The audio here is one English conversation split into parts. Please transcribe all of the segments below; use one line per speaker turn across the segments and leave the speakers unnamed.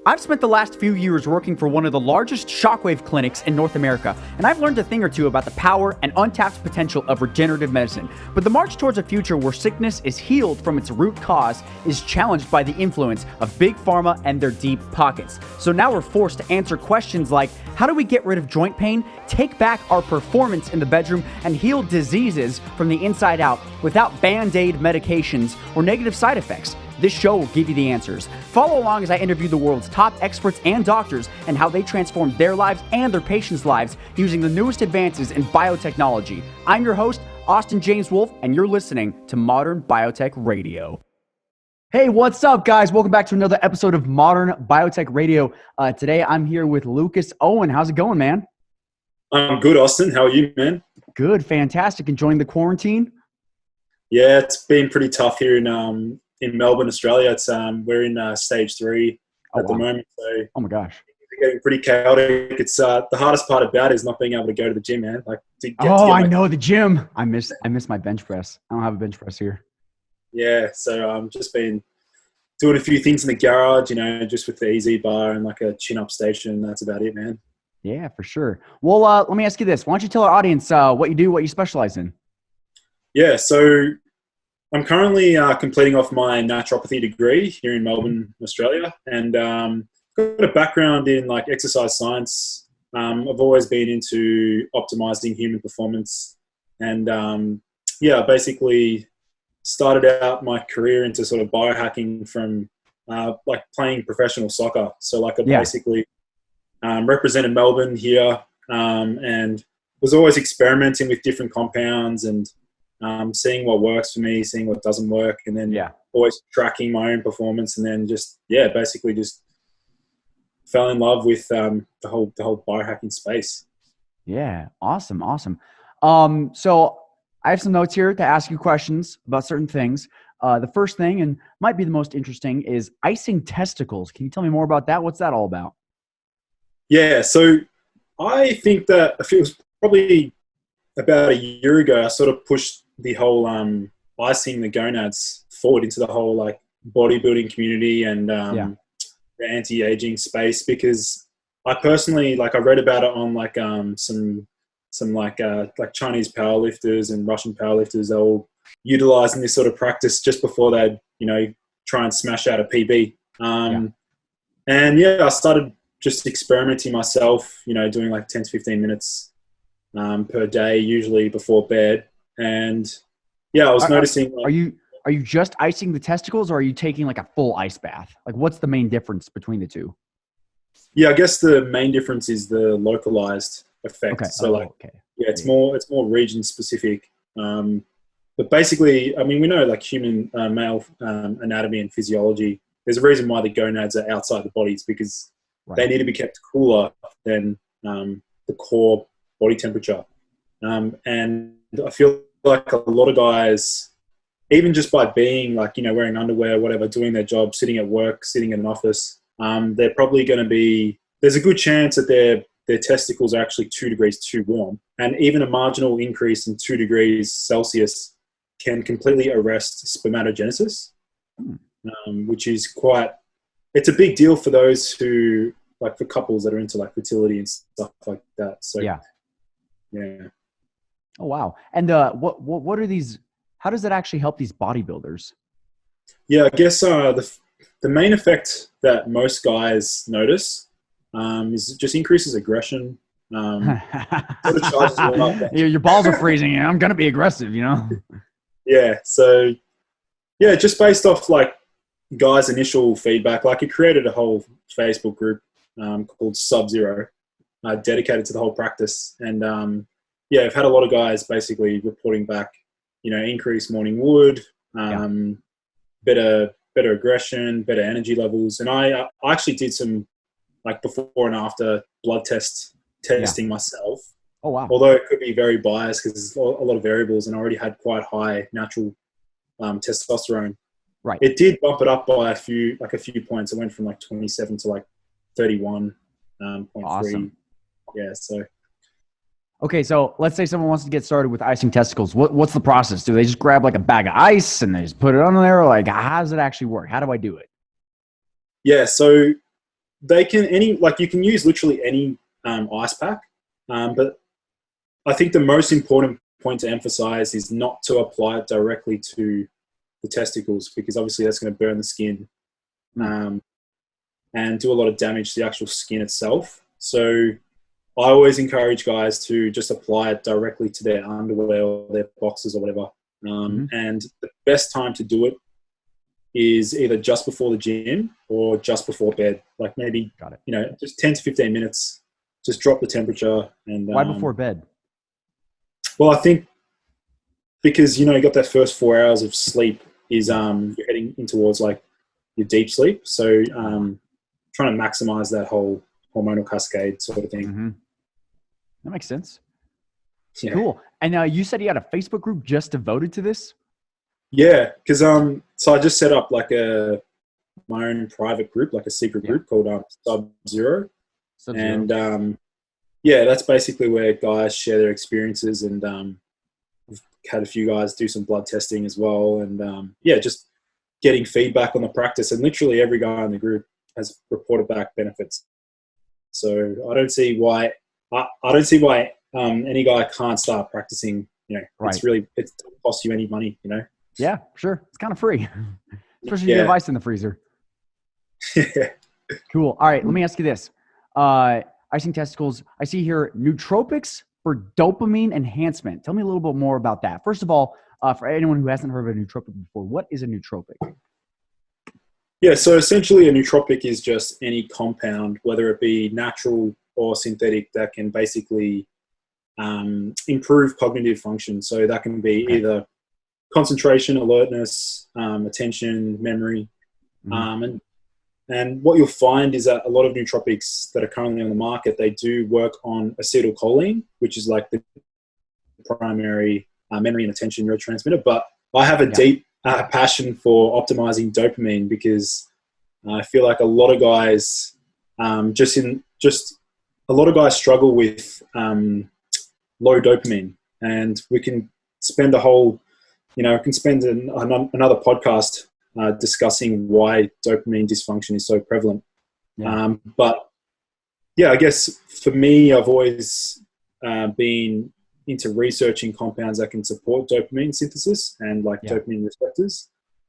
I've spent the last few years working for one of the largest shockwave clinics in North America, and I've learned a thing or two about the power and untapped potential of regenerative medicine. But the march towards a future where sickness is healed from its root cause is challenged by the influence of big pharma and their deep pockets. So now we're forced to answer questions like, how do we get rid of joint pain, take back our performance in the bedroom, and heal diseases from the inside out without band-aid medications or negative side effects? This show will give you the answers. Follow along as I interview the world's top experts and doctors and how they transform their lives and their patients' lives using the newest advances in biotechnology. I'm your host, Austin James Wolfe, and you're listening to Modern Biotech Radio. Hey, what's up, guys? Welcome back to another episode of Modern Biotech Radio. Today, I'm here with Lucan Aoun. How's it going, man?
I'm good, Austin. How are you, man?
Good, fantastic. Enjoying the quarantine?
Yeah, it's been pretty tough here in Melbourne, Australia. It's we're in stage 3 at the moment. So
oh my gosh,
it's getting pretty chaotic. It's the hardest part about it is not being able to go to the gym, man.
I know the gym. I miss my bench press. I don't have a bench press here.
Yeah, so just been doing a few things in the garage, just with the easy bar and like a chin-up station. That's about it, man.
Yeah, for sure. Well, let me ask you this. Why don't you tell our audience what you do, what you specialize in?
Yeah, so I'm currently completing off my naturopathy degree here in Melbourne, Australia, and got a background in like exercise science. I've always been into optimizing human performance, and basically started out my career into sort of biohacking from like playing professional soccer. So like I basically represented Melbourne here and was always experimenting with different compounds and seeing what works for me, seeing what doesn't work, and then always tracking my own performance, and then basically just fell in love with the whole biohacking space.
Yeah, awesome. So I have some notes here to ask you questions about certain things. The first thing, and might be the most interesting, is icing testicles. Can you tell me more about that? What's that all about?
Yeah, so I think that it was probably about a year ago, I sort of pushed the whole icing the gonads forward into the whole like bodybuilding community and the anti-aging space, because I personally I read about it on like some like Chinese powerlifters and Russian powerlifters. They all utilizing this sort of practice just before they'd try and smash out a PB. And I started just experimenting myself, doing like 10 to 15 minutes per day, usually before bed. And I was noticing.
Are you just icing the testicles, or are you taking like a full ice bath? Like, what's the main difference between the two?
Yeah, I guess the main difference is the localized effect.
Okay.
So it's more region specific. But basically, I mean, we know like human male anatomy and physiology. There's a reason why the gonads are outside the bodies, because they need to be kept cooler than the core body temperature. And I feel like a lot of guys, even just by being like, wearing underwear, whatever, doing their job, sitting at work, sitting in an office, they're probably going to be, there's a good chance that their testicles are actually 2 degrees too warm. And even a marginal increase in 2 degrees Celsius can completely arrest spermatogenesis, which is it's a big deal for those who, like for couples that are into like fertility and stuff like that. So yeah.
Oh, wow. And what are these, how does that actually help these bodybuilders?
Yeah, I guess the main effect that most guys notice is it just increases aggression. Sort of charges them up.
Your balls are freezing. I'm going to be aggressive,
Yeah. So, just based off like guys' initial feedback, like it created a whole Facebook group called Sub-Zero, dedicated to the whole practice. And I've had a lot of guys basically reporting back, increased morning wood, better aggression, better energy levels. And I actually did some like before and after blood testing myself.
Oh, wow.
Although it could be very biased because there's a lot of variables, and I already had quite high natural testosterone.
Right.
It did bump it up by a few points. It went from like 27 to like 31.3.
Awesome.
Yeah. So.
Okay, so let's say someone wants to get started with icing testicles. What's the process? Do they just grab like a bag of ice and they just put it on there? Like, how does it actually work? How do I do it?
Yeah, so they can you can use literally any ice pack, but I think the most important point to emphasize is not to apply it directly to the testicles, because obviously that's going to burn the skin and do a lot of damage to the actual skin itself. So I always encourage guys to just apply it directly to their underwear or their boxers or whatever. And the best time to do it is either just before the gym or just before bed. Like maybe, just 10 to 15 minutes, just drop the temperature. And
why before bed?
Well, I think because, you got that first 4 hours of sleep is you're heading in towards like your deep sleep. So trying to maximize that whole hormonal cascade sort of thing.
That makes sense.
Yeah.
Cool. And you said you had a Facebook group just devoted to this?
Yeah, because so I just set up like my own private group, like a secret group called Sub-Zero. And that's basically where guys share their experiences, and we've had a few guys do some blood testing as well, and just getting feedback on the practice. And literally every guy in the group has reported back benefits. So I don't see why any guy can't start practicing. It doesn't cost you any money.
Yeah, sure. It's kind of free, especially if you have ice in the freezer. Cool. All right, let me ask you this. Icing Testicles, I see here nootropics for dopamine enhancement. Tell me a little bit more about that. First of all, for anyone who hasn't heard of a nootropic before, what is a nootropic?
Yeah, so essentially a nootropic is just any compound, whether it be natural or synthetic, that can basically improve cognitive function. So that can be either concentration, alertness, attention, memory. And what you'll find is that a lot of nootropics that are currently on the market, they do work on acetylcholine, which is like the primary memory and attention neurotransmitter. But I have a deep passion for optimizing dopamine, because I feel like a lot of guys struggle with low dopamine, and we can spend another podcast discussing why dopamine dysfunction is so prevalent. But I guess for me, I've always been into researching compounds that can support dopamine synthesis and dopamine receptors.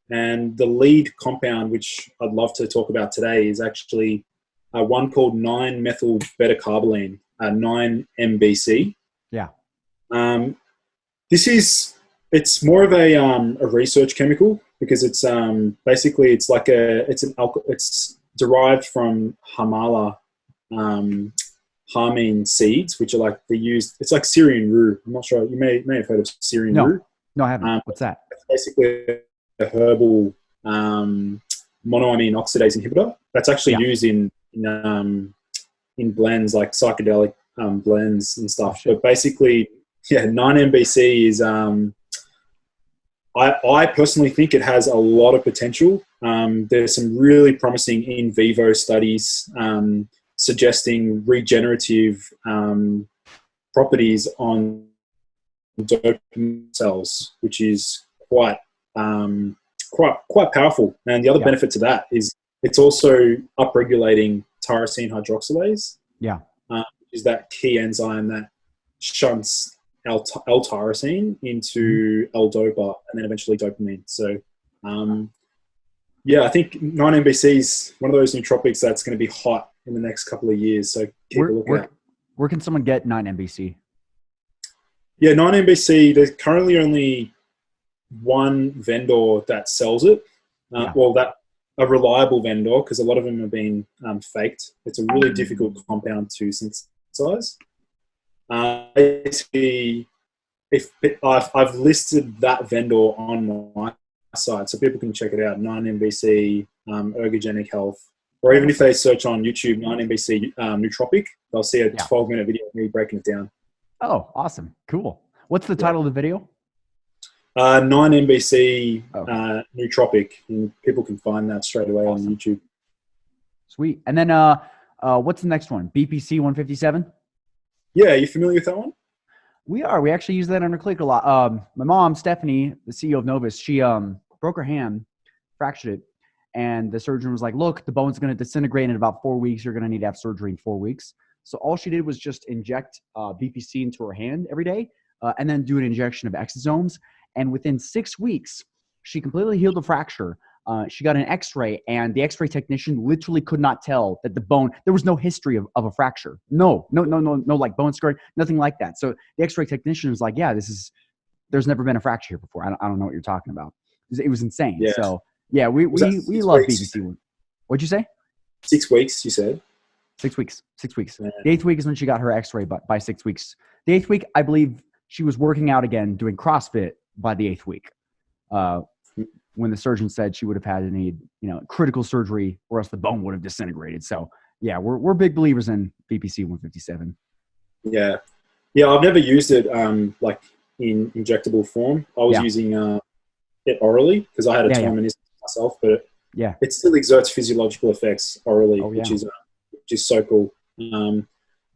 And the lead compound, which I'd love to talk about today, is actually one called 9-methyl-beta-carboline, 9-MBC. Yeah. It's more of a research chemical, because it's it's derived from hamala, harmine seeds, which are it's like Syrian rue. I'm not sure, you may have heard of Syrian rue. No, I haven't. What's that? It's basically a herbal monoamine oxidase inhibitor that's actually used in blends, like psychedelic blends and stuff. But basically, 9-MBC is I personally think it has a lot of potential. There's some really promising in vivo studies suggesting regenerative properties on dopamine cells, which is quite powerful. And the other benefit to that is it's also upregulating tyrosine hydroxylase. Is that key enzyme that shunts L-tyrosine into L-dopa and then eventually dopamine. So, I think 9-MBC is one of those nootropics that's going to be hot in the next couple of years. So keep a look out.
Where can someone get 9-MBC?
Yeah, 9-MBC, there's currently only one vendor that sells it. A reliable vendor, because a lot of them have been faked. It's a really difficult compound to synthesize. Basically, I've listed that vendor on my site, so people can check it out. 9-MBC ergogenic health, or even if they search on YouTube 9-MBC nootropic, they'll see a 12-minute video of me breaking it down.
Oh, awesome! Cool. What's the title of the video?
9-MBC nootropic, and people can find that straight away on YouTube.
Sweet. And then what's the next one? BPC 157.
Yeah, are you familiar with that one?
We are. We actually use that on our clinic a lot. My mom, Stephanie, the CEO of Novus, she broke her hand, fractured it, And the surgeon was like, look, the bone's going to disintegrate in about 4 weeks. You're going to need to have surgery in 4 weeks. So all she did was just inject BPC into her hand every day and then do an injection of exosomes. And within 6 weeks, she completely healed the fracture. She got an x-ray, and the x-ray technician literally could not tell that the bone, there was no history of a fracture. No, like bone scarring, nothing like that. So the x-ray technician was like, yeah, there's never been a fracture here before. I don't know what you're talking about. It was insane.
Yeah.
So yeah, we love BPC. What'd you say?
6 weeks, you said?
6 weeks. 6 weeks.
Yeah.
The 8th week is when she got her x-ray, but by 6 weeks. The 8th week, I believe she was working out again, doing CrossFit by the 8th week. When the surgeon said she would have had to need, critical surgery or else the bone would have disintegrated. So yeah, we're big believers in BPC 157.
Yeah. Yeah. I've never used it, like in injectable form. I was using it orally because I had a torn myself, but it still exerts physiological effects orally, which is so cool.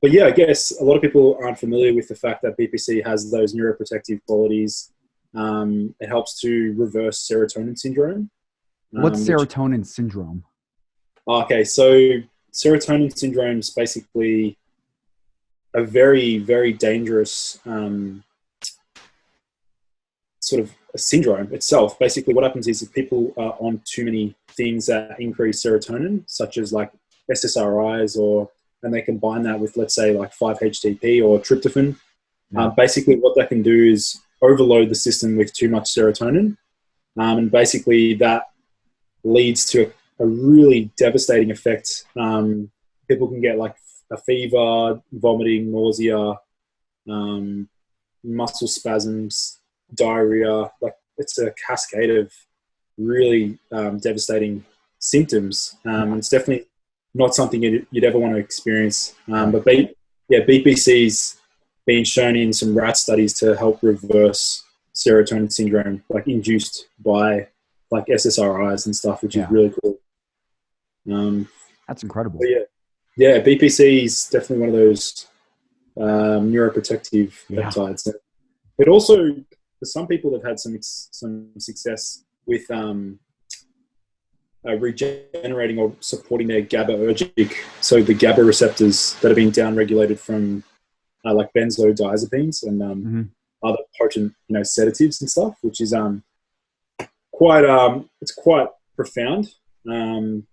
But yeah, I guess a lot of people aren't familiar with the fact that BPC has those neuroprotective qualities. It helps to reverse serotonin syndrome.
What's serotonin syndrome?
Okay, so serotonin syndrome is basically a very, very dangerous sort of a syndrome itself. Basically, what happens is if people are on too many things that increase serotonin, such as like SSRIs, and they combine that with, let's say, like 5-HTP or tryptophan. Basically, what that can do is overload the system with too much serotonin, and basically that leads to a really devastating effect. People can get like a fever, vomiting, nausea, muscle spasms, diarrhea. Like it's a cascade of really devastating symptoms. It's definitely not something you'd ever want to experience. But BPC's been shown in some rat studies to help reverse serotonin syndrome, like induced by like SSRIs and stuff, which is really cool.
That's incredible.
Yeah, BPC is definitely one of those neuroprotective peptides. But also, for some people, have had some success with regenerating or supporting their GABAergic, so the GABA receptors that have been downregulated from like benzodiazepines and other potent, sedatives and stuff, which is it's quite profound and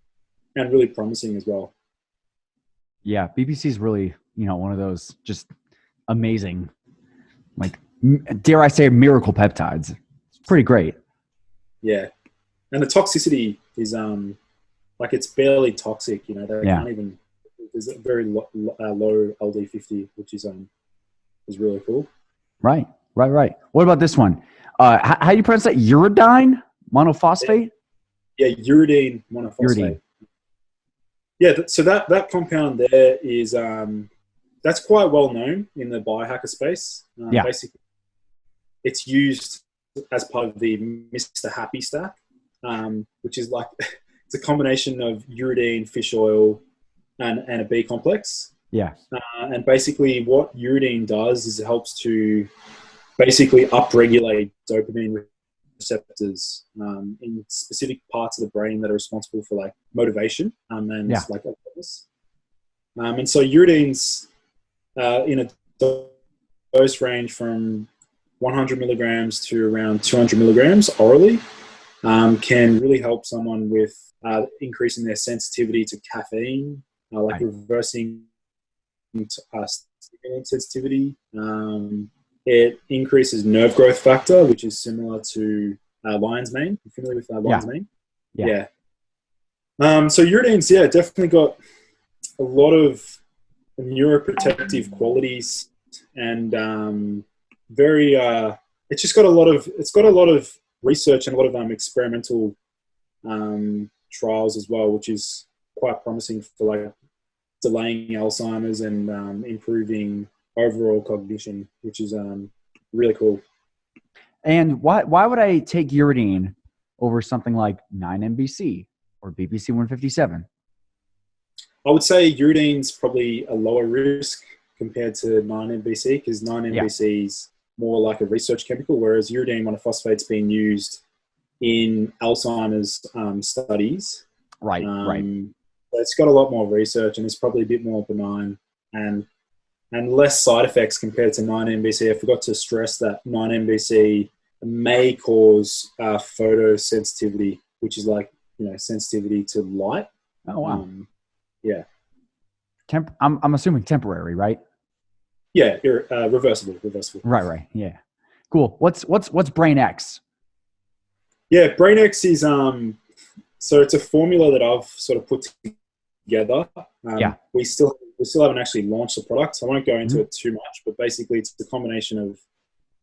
really promising as well.
Yeah, BPC is really, one of those just amazing, like, dare I say, miracle peptides. It's pretty great.
Yeah. And the toxicity is like it's barely toxic, they can't even, there's a very low LD50, which is really cool.
Right. What about this one? How do you pronounce that? Uridine monophosphate?
Yeah, uridine monophosphate.
Uridine.
Yeah, so that compound there is that's quite well known in the biohacker space. Basically, it's used as part of the Mr. Happy stack, which is like it's a combination of uridine, fish oil, and a B complex. Yeah. And basically, what uridine does is it helps to basically upregulate dopamine receptors in specific parts of the brain that are responsible for like motivation and like alertness. And so uridines in a dose range from 100 milligrams to around 200 milligrams orally can really help someone with increasing their sensitivity to caffeine, like reversing stimulant sensitivity. It increases nerve growth factor, which is similar to lion's mane. You familiar with lion's mane? Yeah. So uridines, definitely got a lot of neuroprotective qualities and very. It's got a lot of research and a lot of experimental trials as well, which is quite promising for like delaying Alzheimer's and improving overall cognition, which is really cool.
And why would I take uridine over something like 9-MBC or BPC 157?
I would say uridine's probably a lower risk compared to 9-MBC because 9-MBC is more like a research chemical, whereas uridine monophosphate's being used in Alzheimer's studies.
Right.
It's got a lot more research and it's probably a bit more benign and less side effects compared to 9-MBC. I forgot to stress that 9-MBC may cause photosensitivity, which is like, sensitivity to light.
Oh, wow.
Yeah.
I'm assuming temporary, right?
Yeah, reversible.
Right. Yeah. Cool. What's brainX?
Yeah, brainX is so it's a formula that I've sort of put together. We still haven't actually launched the product, so I won't go into it too much. But basically, it's a combination of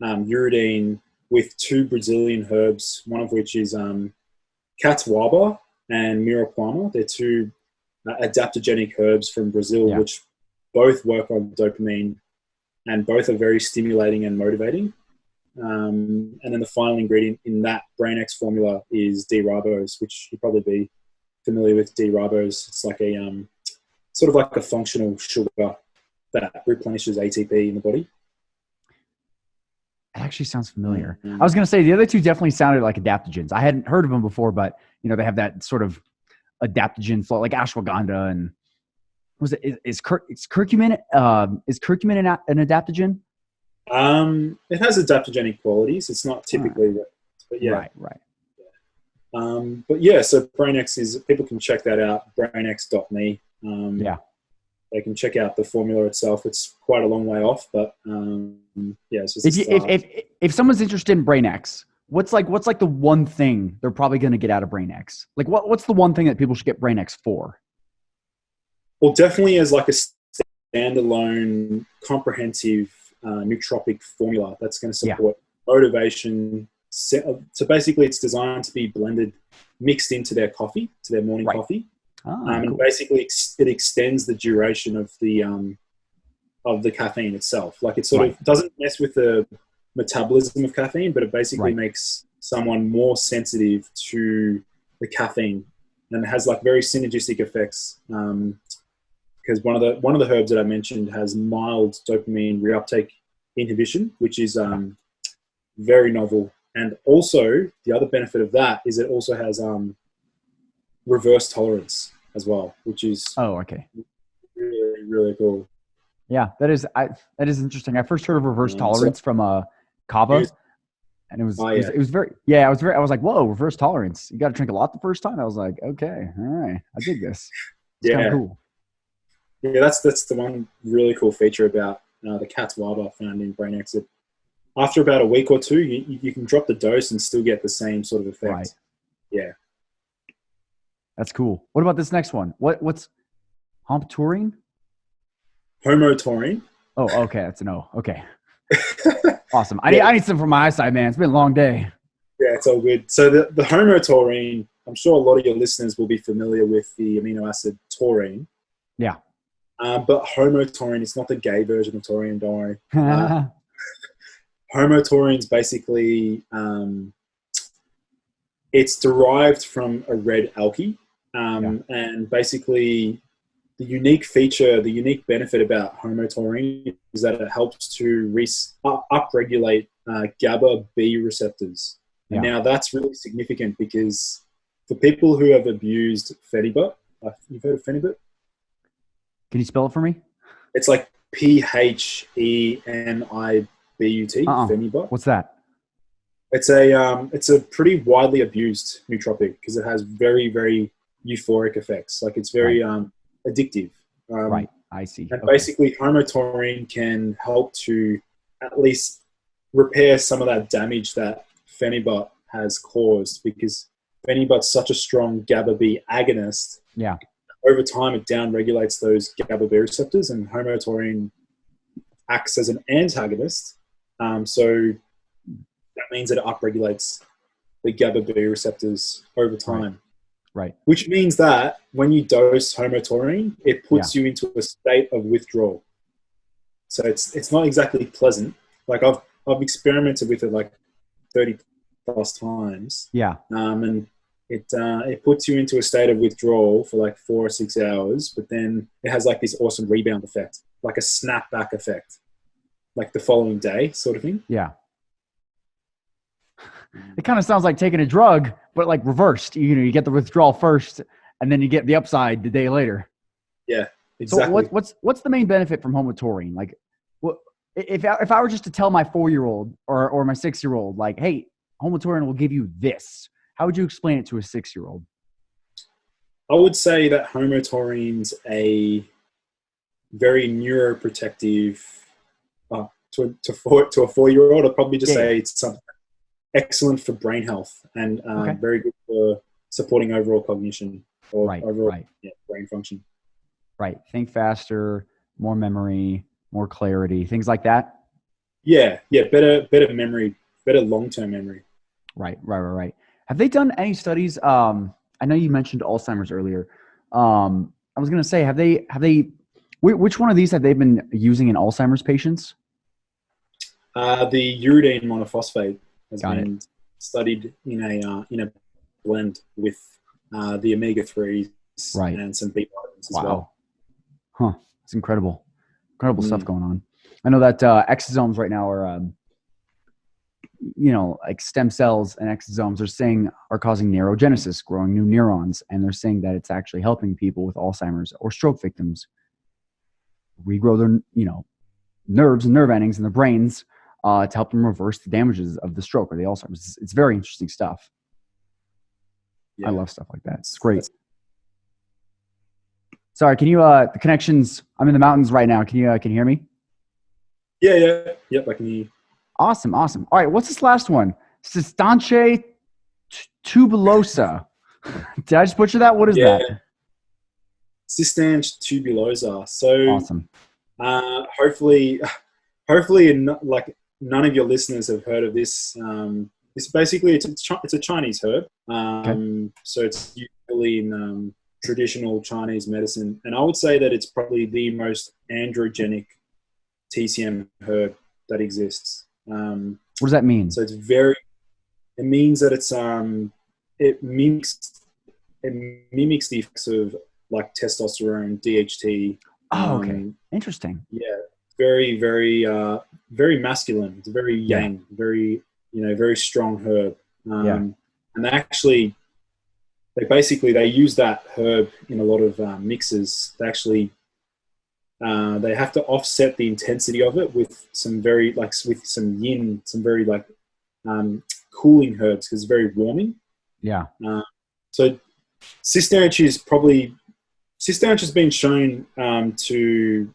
uridine with 2 Brazilian herbs, one of which is catuaba and miraquama. They're 2 adaptogenic herbs from Brazil, which both work on dopamine and both are very stimulating and motivating. And then the final ingredient in that brainX formula is D-ribose, which you'll probably be familiar with. D-ribose, it's like a sort of like a functional sugar that replenishes ATP in the body.
It actually sounds familiar. I was going to say the other 2 definitely sounded like adaptogens. I hadn't heard of them before, but they have that sort of adaptogen flow, like ashwagandha and is curcumin an adaptogen?
It has adaptogenic qualities. It's not typically, but yeah.
Right.
But yeah, so brainX is, people can check that out, brainx.me. They can check out the formula itself. It's quite a long way off, but it's just
if someone's interested in brainX, what's like the one thing they're probably going to get out of brainX? Like what's the one thing that people should get brainX for?
Well, definitely as like a standalone comprehensive nootropic formula that's going to support motivation. So basically it's designed to be blended, mixed into their coffee, to their morning coffee. And basically it extends the duration of the caffeine itself. Like it sort of doesn't mess with the metabolism of caffeine, but it basically makes someone more sensitive to the caffeine, and it has like very synergistic effects. Because one of the herbs that I mentioned has mild dopamine reuptake inhibition, which is very novel. And also the other benefit of that is it also has reverse tolerance as well, which is really, really cool.
Yeah, that is interesting. I first heard of reverse tolerance from kava, and it was very I was like, whoa, reverse tolerance. You got to drink a lot the first time. I was like, okay, all right, I dig this. It's kind of cool.
Yeah, that's the one really cool feature about the catuaba found in brainX. After about a week or 2, you can drop the dose and still get the same sort of effect.
Right.
Yeah.
That's cool. What about this next one? What's Homotaurine?
Homotaurine.
Oh, okay. That's an O. Okay. Awesome. I need some for my eyesight, man. It's been a long day.
Yeah, it's all good. So the Homotaurine, I'm sure a lot of your listeners will be familiar with the amino acid taurine.
Yeah.
But Homotaurine is not the gay version of taurine, don't worry. Homotaurine is basically, it's derived from a red algae. And basically the unique benefit about Homotaurine is that it helps to upregulate GABA B receptors. And now that's really significant because for people who have abused Phenibut, you've heard of Phenibut?
Can you spell it for me?
It's like Phenibut. Phenibut.
What's that?
It's a pretty widely abused nootropic because it has very, very euphoric effects. Like it's very addictive.
Right. I see.
And basically Homotaurine can help to at least repair some of that damage that Phenibut has caused, because Phenibut's such a strong GABA B agonist.
Yeah.
Over time, it downregulates those GABA B receptors, and Homotaurine acts as an antagonist. So that means that it upregulates the GABA B receptors over time.
Right. Which
means that when you dose Homotaurine, it puts you into a state of withdrawal. So it's not exactly pleasant. Like I've experimented with it like 30 plus times.
Yeah.
And it puts you into a state of withdrawal for like 4 or 6 hours, but then it has like this awesome rebound effect, like a snapback effect, like the following day sort of thing.
Yeah. It kind of sounds like taking a drug, but like reversed. You get the withdrawal first, and then you get the upside the day later.
Yeah, exactly.
So what's the main benefit from Homotaurine? Like, what if I were just to tell my 4-year-old or my 6-year-old, like, hey, Homotaurine will give you this? How would you explain it to a 6-year-old?
I would say that Homotaurine's a very neuroprotective. To a 4-year-old, I'd probably just say it's something excellent for brain health and very good for supporting overall cognition or overall brain function.
Right. Think faster, more memory, more clarity, things like that.
Yeah. Better memory, better long-term memory.
Right. Have they done any studies? I know you mentioned Alzheimer's earlier. I was going to say, have they? Which one of these have they been using in Alzheimer's patients?
The Uridine Monophosphate has been studied in a blend with the omega-3s and some B vitamins as well.
Huh. It's incredible stuff going on. I know that exosomes right now are, like stem cells and exosomes are causing neurogenesis, growing new neurons. And they're saying that it's actually helping people with Alzheimer's or stroke victims regrow their, nerves and nerve endings in their brains to help them reverse the damages of the stroke or the Alzheimer's. It's very interesting stuff. Yeah. I love stuff like that. It's great. Sorry, can you, the connections, I'm in the mountains right now. Can you hear me?
Yeah. Yep, I can hear you.
Awesome. All right, what's this last one? Sis Dante tubulosa. Did I just butcher that? What is that?
Sis Dante tubulosa. So
awesome.
Hopefully, none of your listeners have heard of this. It's basically it's a Chinese herb. So it's usually in traditional Chinese medicine, and I would say that it's probably the most androgenic TCM herb that exists.
What does that mean?
So it means that it's it mimics the effects of like testosterone, DHT.
Oh, okay. Interesting.
Yeah, very, very, very masculine. It's very yang, very, very strong herb. And they use that herb in a lot of mixes. They have to offset the intensity of it with some very with some yin, some very cooling herbs because it's very warming.
Yeah.
So Sis Dante has been shown to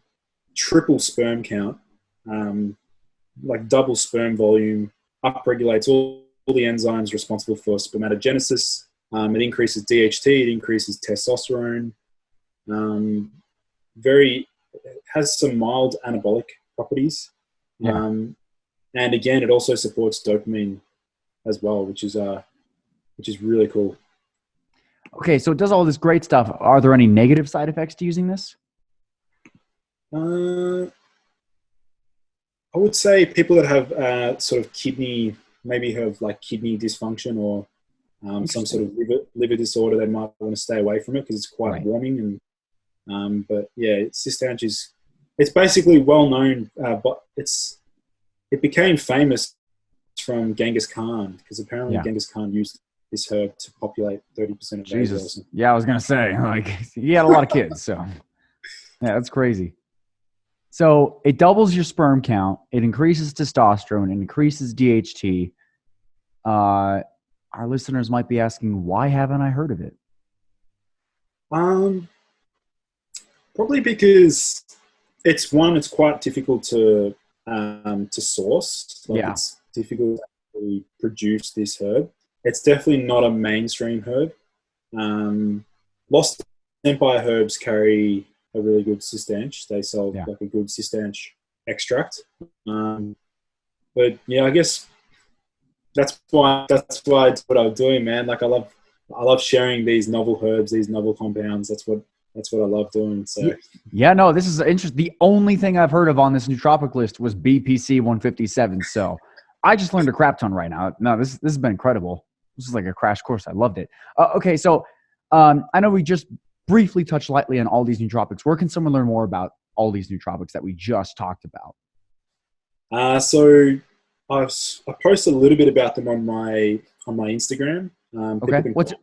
triple sperm count, double sperm volume, upregulates all the enzymes responsible for spermatogenesis. It increases DHT, it increases testosterone. Has some mild anabolic properties.
Yeah.
And again, it also supports dopamine as well, which is really cool.
Okay, so it does all this great stuff. Are there any negative side effects to using this?
I would say people that have sort of kidney dysfunction or some sort of liver disorder, they might want to stay away from it because it's quite warming. But yeah, Sis Dante it's basically well known, but it became famous from Genghis Khan because apparently Genghis Khan used this herb to populate 30% of
Jesus. Yeah, I was gonna say he had a lot of kids, so yeah, that's crazy. So it doubles your sperm count, it increases testosterone, it increases DHT. Our listeners might be asking, why haven't I heard of it?
Probably because it's quite difficult to source. It's difficult to produce this herb. It's definitely not a mainstream herb. Lost Empire herbs carry a really good Sis Dante. They sell a good Sis Dante extract. But yeah, I guess that's why it's what I'm doing, man. I love sharing these novel herbs, these novel compounds. That's what I love doing. So
yeah, no, this is interesting. The only thing I've heard of on this nootropic list was BPC 157. So I just learned a crap ton right now. No, this has been incredible. This is like a crash course. I loved it. Okay, so I know we just briefly touched lightly on all these nootropics. Where can someone learn more about all these nootropics that we just talked about?
So I post a little bit about them on my Instagram.
Okay.
People can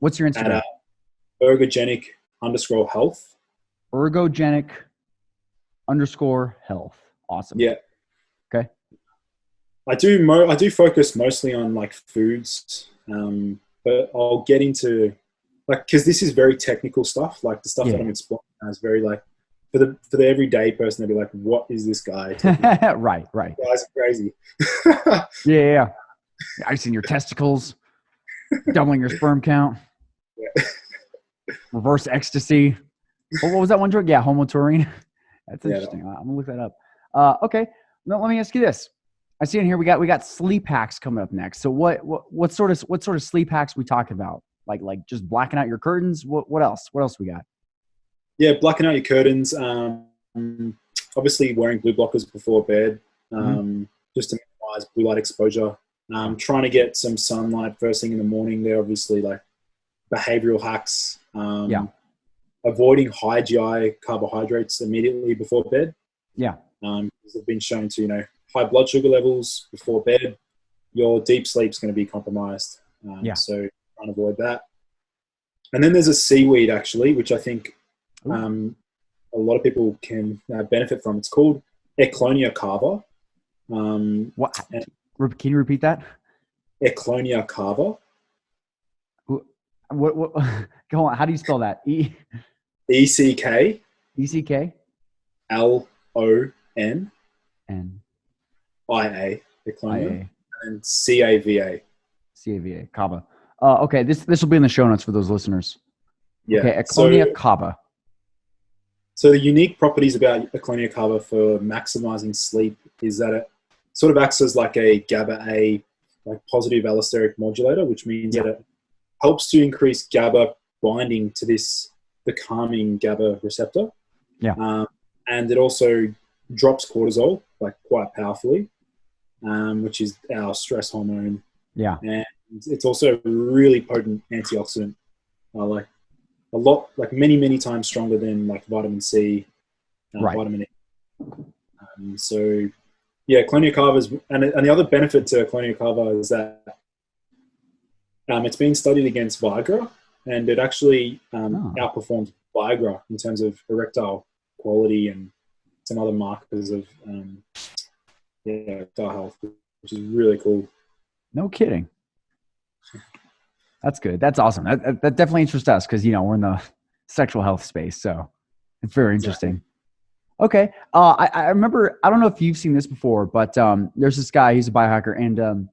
What's your
at
Instagram?
ergogenic_health.
Ergogenic_health. Awesome.
Yeah.
Okay.
I do focus mostly on like foods, but I'll get into like, because this is very technical stuff. Like the stuff that I'm exploring now is very like for the everyday person, they'll be like, "What is this guy talking about?"
Right.
You guys are crazy.
Yeah. Icing your testicles, doubling your sperm count,
Yeah.
reverse ecstasy. What was that one drug? Yeah, Homotaurine. That's
Yeah,
interesting. I'm gonna look that up. Okay. Now let me ask you this. I see in here we got sleep hacks coming up next. So what sort of sleep hacks we talk about? Like just blacking out your curtains? What else? What else we got?
Yeah, blacking out your curtains. Obviously, wearing blue blockers before bed, just to minimize blue light exposure. Trying to get some sunlight first thing in the morning. They're obviously like behavioral hacks. Avoiding high GI carbohydrates immediately before bed.
Yeah.
Because they've been shown to, high blood sugar levels before bed, your deep sleep's going to be compromised. So try and avoid that. And then there's a seaweed actually, which I think a lot of people can benefit from. It's called Eclonia cava.
What? Can you repeat that?
Eclonia cava.
What? Go on. How do you spell that?
ECK.
ECK.
LON.
N.
IA. Eclonia.
IA.
And CAVA.
CAVA. Kava. Okay. This will be in the show notes for those listeners.
Yeah.
Okay. Eclonia cava.
So the unique properties about Eclonia cava for maximizing sleep is that it sort of acts as like a GABA-A, like positive allosteric modulator, which means that it helps to increase GABA binding to the calming GABA receptor.
Yeah.
And it also drops cortisol like quite powerfully, which is our stress hormone.
Yeah.
And it's also a really potent antioxidant, like a lot, like many times stronger than like vitamin C, vitamin E. So yeah, Eclonia cava is, and the other benefit to Eclonia cava is that it's been studied against Viagra, and it actually outperforms Viagra in terms of erectile quality and some other markers of erectile health, which is really cool.
No kidding. That's good. That's awesome. That definitely interests us because, we're in the sexual health space. So it's very interesting. Exactly. Okay. I remember, I don't know if you've seen this before, but there's this guy, he's a biohacker, and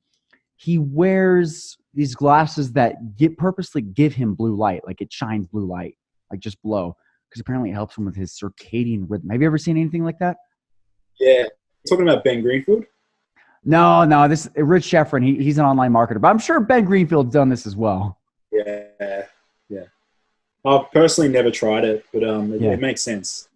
he wears these glasses that purposely give him blue light. Like it shines blue light, like just below, because apparently it helps him with his circadian rhythm. Have you ever seen anything like that?
Yeah. Talking about Ben Greenfield?
No, this Rich Sheffrin, he's an online marketer, but I'm sure Ben Greenfield's done this as well.
Yeah. I've personally never tried it, but it makes sense.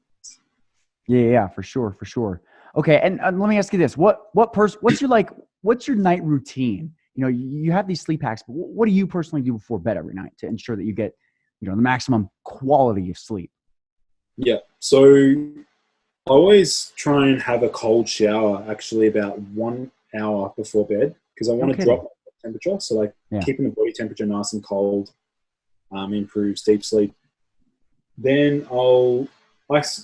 Yeah, for sure. Okay, and let me ask you this: what's your night routine? You have these sleep hacks, but what do you personally do before bed every night to ensure that you get, the maximum quality of sleep?
Yeah. So I always try and have a cold shower actually about 1 hour before bed because I want to drop my temperature. So keeping the body temperature nice and cold improves deep sleep. Then most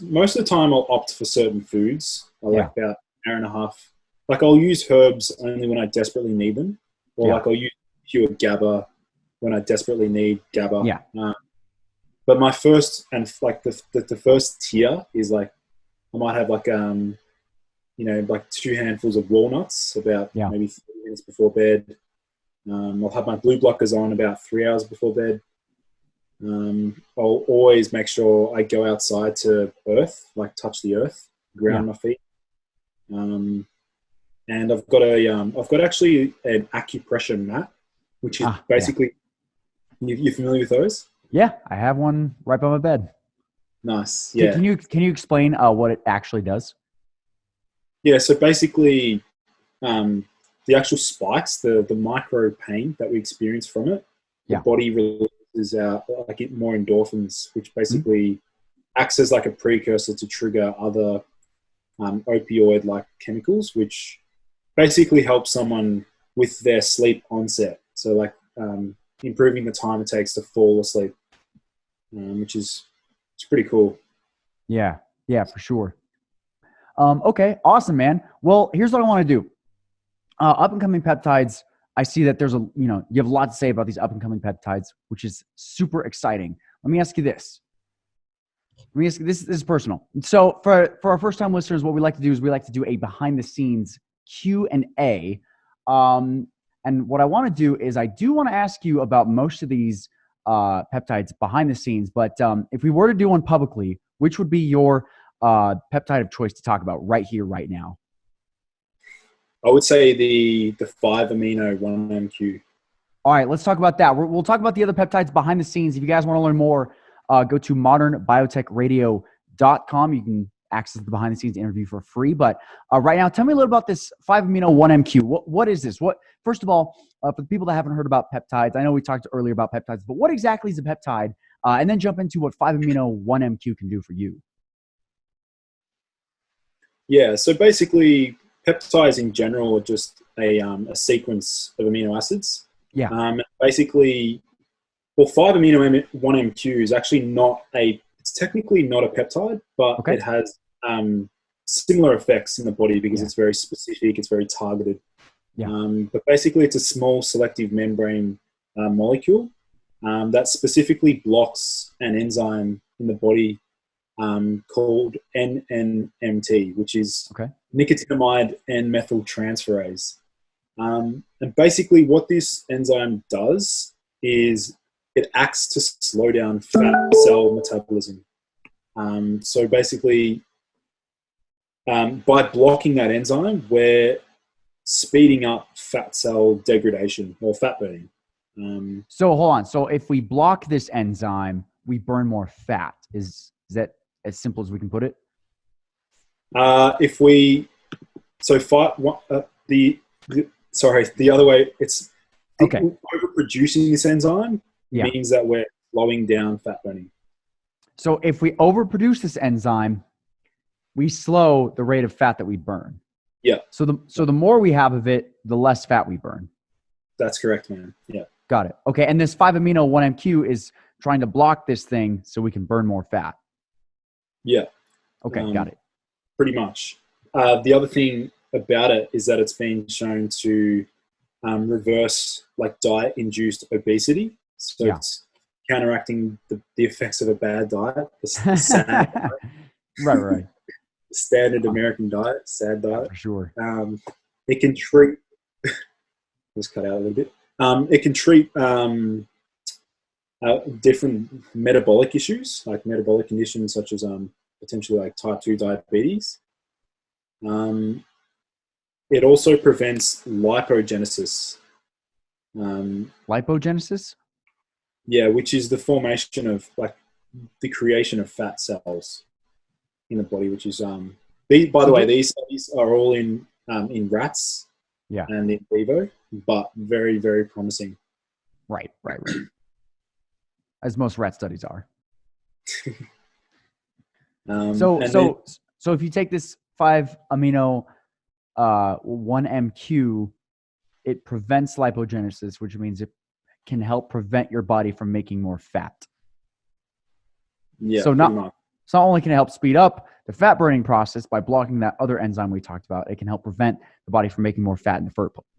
of the time I'll opt for certain foods. Like about an hour and a half. Like I'll use herbs only when I desperately need them. Or like I'll use pure GABA when I desperately need GABA.
Yeah.
But my first and like the first tier is like I might have like like 2 handfuls of walnuts about maybe 30 minutes before bed. I'll have my blue blockers on about 3 hours before bed. I'll always make sure I go outside to earth, like touch the earth, ground my feet. And I've got actually an acupressure mat, which is basically you're familiar with those?
Yeah, I have one right by my bed.
Nice. Yeah.
Can you explain what it actually does?
Yeah. So basically, the actual spikes, the micro pain that we experience from it, the body releases more endorphins, which basically acts as like a precursor to trigger other opioid-like chemicals, which basically helps someone with their sleep onset. So like improving the time it takes to fall asleep, which is it's pretty cool.
Yeah, for sure. Okay, awesome, man. Well, here's what I want to do. Up and coming peptides. I see that there's you have a lot to say about these up and coming peptides, which is super exciting. Let me ask you this. This is personal. So for our first time listeners, what we like to do is we like to do a behind the scenes Q&A. And what I want to do is I do want to ask you about most of these peptides behind the scenes. But if we were to do one publicly, which would be your peptide of choice to talk about right here, right now?
I would say the 5-amino 1MQ.
All right, let's talk about that. We'll talk about the other peptides behind the scenes. If you guys want to learn more, go to modernbiotechradio.com. You can access the behind the scenes interview for free. But right now, tell me a little about this 5-amino 1MQ. What is this? First of all, for the people that haven't heard about peptides, I know we talked earlier about peptides, but what exactly is a peptide? And then jump into what 5-amino 1MQ can do for you.
Yeah, so basically, peptides in general are just a sequence of amino acids.
Yeah.
Basically, well, 5-amino 1MQ is actually it's technically not a peptide, but it has similar effects in the body because it's very specific, it's very targeted.
Yeah.
But basically, it's a small selective membrane molecule that specifically blocks an enzyme in the body called NNMT, which is nicotinamide N-methyltransferase. And basically what this enzyme does is it acts to slow down fat cell metabolism. So basically, by blocking that enzyme, we're speeding up fat cell degradation or fat burning.
So hold on. So if we block this enzyme, we burn more fat. Is that as simple as we can put it?
The other way, it's overproducing this enzyme means that we're slowing down fat burning.
So if we overproduce this enzyme, we slow the rate of fat that we burn.
Yeah.
So the more we have of it, the less fat we burn.
That's correct, man. Yeah.
Got it. Okay. And this 5-amino 1MQ is trying to block this thing so we can burn more fat.
Yeah.
Okay. Got it.
Pretty much. The other thing about it is that it's been shown to reverse like diet-induced obesity. So it's counteracting the effects of a bad diet, the sad diet.
Right.
The standard American diet, sad diet.
For sure.
It can treat, let's cut out a little bit. It can treat different metabolic issues, like metabolic conditions such as potentially like type 2 diabetes. It also prevents lipogenesis.
Lipogenesis?
Yeah, which is the formation of like the creation of fat cells in the body, which is by the way, these studies are all in rats and in vivo, but very, very promising.
Right. As most rat studies are. So if you take this 5-amino 1MQ, it prevents lipogenesis, which means it can help prevent your body from making more fat.
Yeah.
So not only can it help speed up the fat burning process by blocking that other enzyme we talked about, it can help prevent the body from making more fat in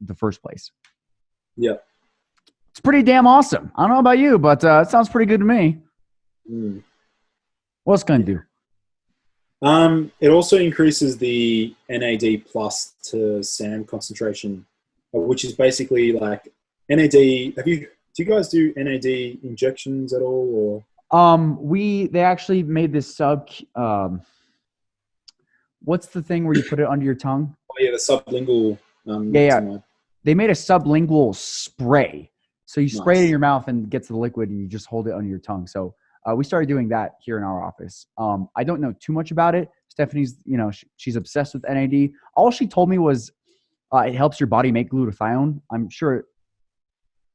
the first place.
Yeah.
It's pretty damn awesome. I don't know about you, but it sounds pretty good to me. What's it going to do?
It also increases the NAD plus to SAM concentration, which is basically like NAD. Do you guys do NAD injections at all, or?
They actually made this what's the thing where you put it under your tongue?
Oh yeah, the sublingual.
They made a sublingual spray. So you spray it in your mouth and it gets the liquid and you just hold it under your tongue. So we started doing that here in our office. I don't know too much about it. Stephanie's, she's obsessed with NAD. All she told me was it helps your body make glutathione.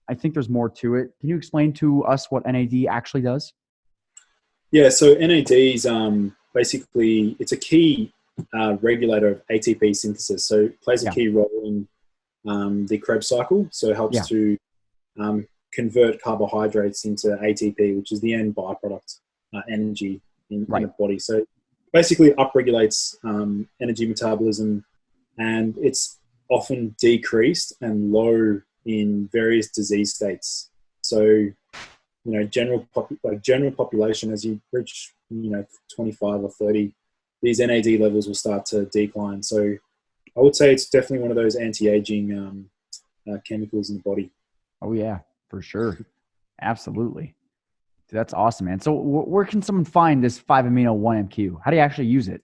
I think there's more to it. Can you explain to us what NAD actually does?
Yeah, so NAD is basically, it's a key regulator of ATP synthesis. So it plays a key role in the Krebs cycle. So it helps to convert carbohydrates into ATP, which is the end byproduct energy in the body. So basically upregulates energy metabolism, and it's often decreased and low in various disease states. So, general population, as you reach, 25 or 30, these NAD levels will start to decline. So I would say it's definitely one of those anti-aging chemicals in the body.
Oh yeah, for sure. Absolutely. Dude, that's awesome, man. So where can someone find this 5-amino 1-MQ? How do you actually use it?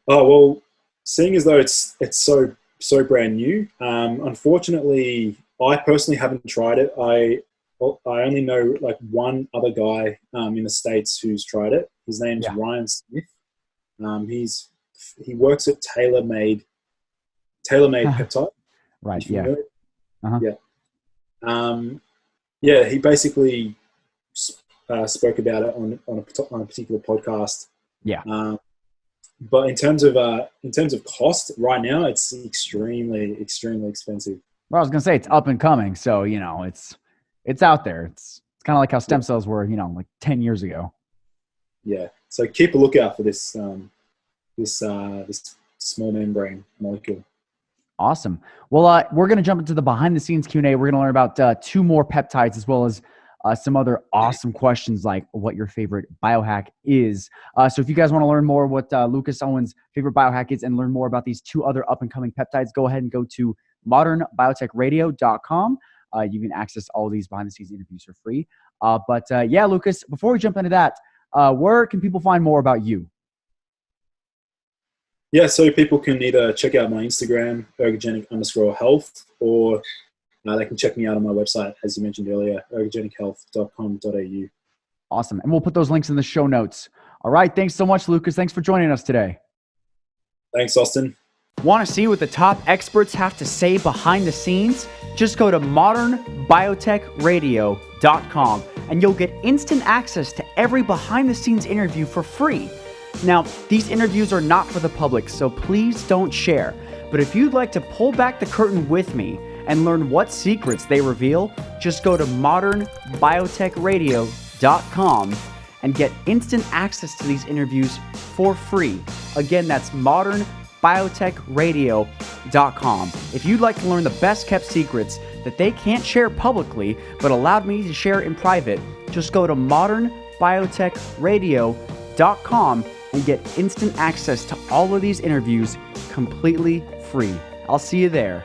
Oh, well, seeing as though it's so brand new, unfortunately, I personally haven't tried it. I only know like one other guy in the States who's tried it. His name's Ryan Smith. He works at TaylorMade Peptide.
Right. Yeah.
Yeah. He basically spoke about it on a particular podcast.
Yeah.
But in terms of cost, right now it's extremely expensive.
Well, I was gonna say it's up and coming, so it's out there. It's kind of like how stem cells were, like 10 years ago.
Yeah. So keep a lookout for this this small membrane molecule.
Awesome. Well, we're going to jump into the behind the scenes Q&A. We're going to learn about 2 more peptides, as well as some other awesome questions like what your favorite biohack is. So if you guys want to learn more what Lucas Aoun's favorite biohack is and learn more about these 2 other up and coming peptides, go ahead and go to modernbiotechradio.com. You can access all of these behind the scenes interviews for free. But Lucas, before we jump into that, where can people find more about you?
Yeah, so people can either check out my Instagram, ergogenic_health, or they can check me out on my website, as you mentioned earlier, ergogenichealth.com.au.
Awesome. And we'll put those links in the show notes. All right. Thanks so much, Lucas. Thanks for joining us today.
Thanks, Austin.
Want to see what the top experts have to say behind the scenes? Just go to modernbiotechradio.com and you'll get instant access to every behind the scenes interview for free. Now, these interviews are not for the public, so please don't share. But if you'd like to pull back the curtain with me and learn what secrets they reveal, just go to modernbiotechradio.com and get instant access to these interviews for free. Again, that's modernbiotechradio.com. If you'd like to learn the best kept secrets that they can't share publicly but allowed me to share in private, just go to modernbiotechradio.com and get instant access to all of these interviews completely free. I'll see you there.